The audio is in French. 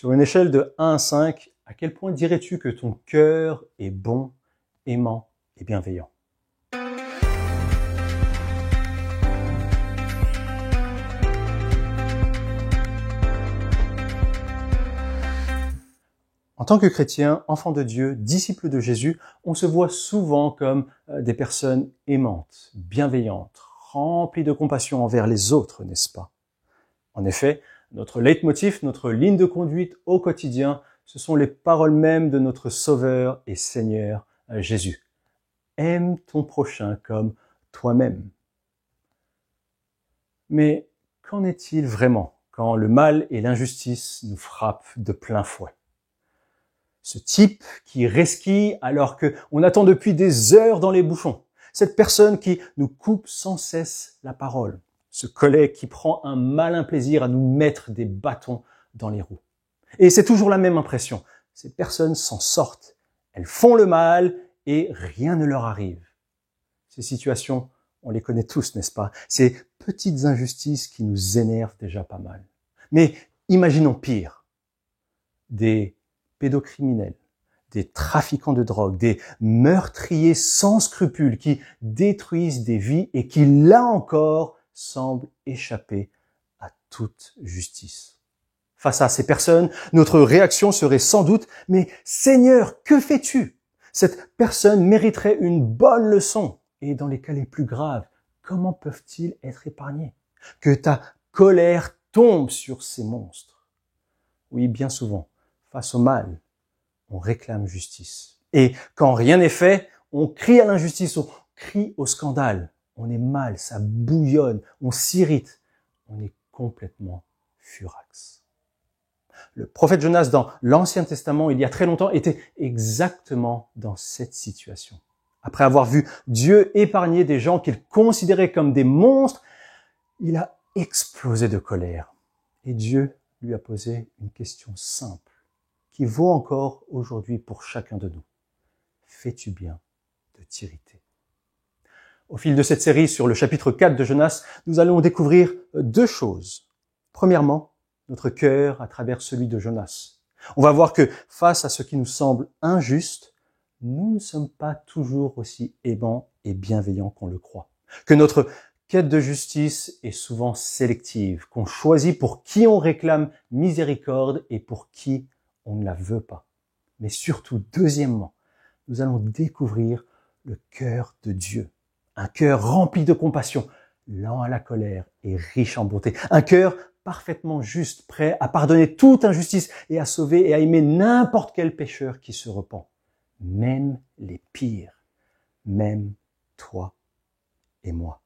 Sur une échelle de 1 à 5, à quel point dirais-tu que ton cœur est bon, aimant et bienveillant? En tant que chrétien, enfant de Dieu, disciple de Jésus, on se voit souvent comme des personnes aimantes, bienveillantes, remplies de compassion envers les autres, n'est-ce pas? En effet, notre leitmotiv, notre ligne de conduite au quotidien, ce sont les paroles mêmes de notre Sauveur et Seigneur Jésus. Aime ton prochain comme toi-même. Mais qu'en est-il vraiment quand le mal et l'injustice nous frappent de plein fouet? Ce type qui resquille alors qu'on attend depuis des heures dans les bouchons. Cette personne qui nous coupe sans cesse la parole. Ce collègue qui prend un malin plaisir à nous mettre des bâtons dans les roues. Et c'est toujours la même impression. Ces personnes s'en sortent. Elles font le mal et rien ne leur arrive. Ces situations, on les connaît tous, n'est-ce pas? Ces petites injustices qui nous énervent déjà pas mal. Mais imaginons pire. Des pédocriminels, des trafiquants de drogue, des meurtriers sans scrupules qui détruisent des vies et qui, là encore, semblent échapper à toute justice. Face à ces personnes, notre réaction serait sans doute « Mais Seigneur, que fais-tu » Cette personne mériterait une bonne leçon. Et dans les cas les plus graves, comment peuvent-ils être épargnés? Que ta colère tombe sur ces monstres. Oui, bien souvent, face au mal, on réclame justice. Et quand rien n'est fait, on crie à l'injustice, on crie au scandale. On est mal, ça bouillonne, on s'irrite, on est complètement furax. Le prophète Jonas dans l'Ancien Testament, il y a très longtemps, était exactement dans cette situation. Après avoir vu Dieu épargner des gens qu'il considérait comme des monstres, il a explosé de colère. Et Dieu lui a posé une question simple, qui vaut encore aujourd'hui pour chacun de nous. Fais-tu bien de t'irriter? Au fil de cette série sur le chapitre 4 de Jonas, nous allons découvrir deux choses. Premièrement, notre cœur à travers celui de Jonas. On va voir que face à ce qui nous semble injuste, nous ne sommes pas toujours aussi aimants et bienveillants qu'on le croit. Que notre quête de justice est souvent sélective, qu'on choisit pour qui on réclame miséricorde et pour qui on ne la veut pas. Mais surtout, deuxièmement, nous allons découvrir le cœur de Dieu. Un cœur rempli de compassion, lent à la colère et riche en bonté. Un cœur parfaitement juste, prêt à pardonner toute injustice et à sauver et à aimer n'importe quel pécheur qui se repent. Même les pires, même toi et moi.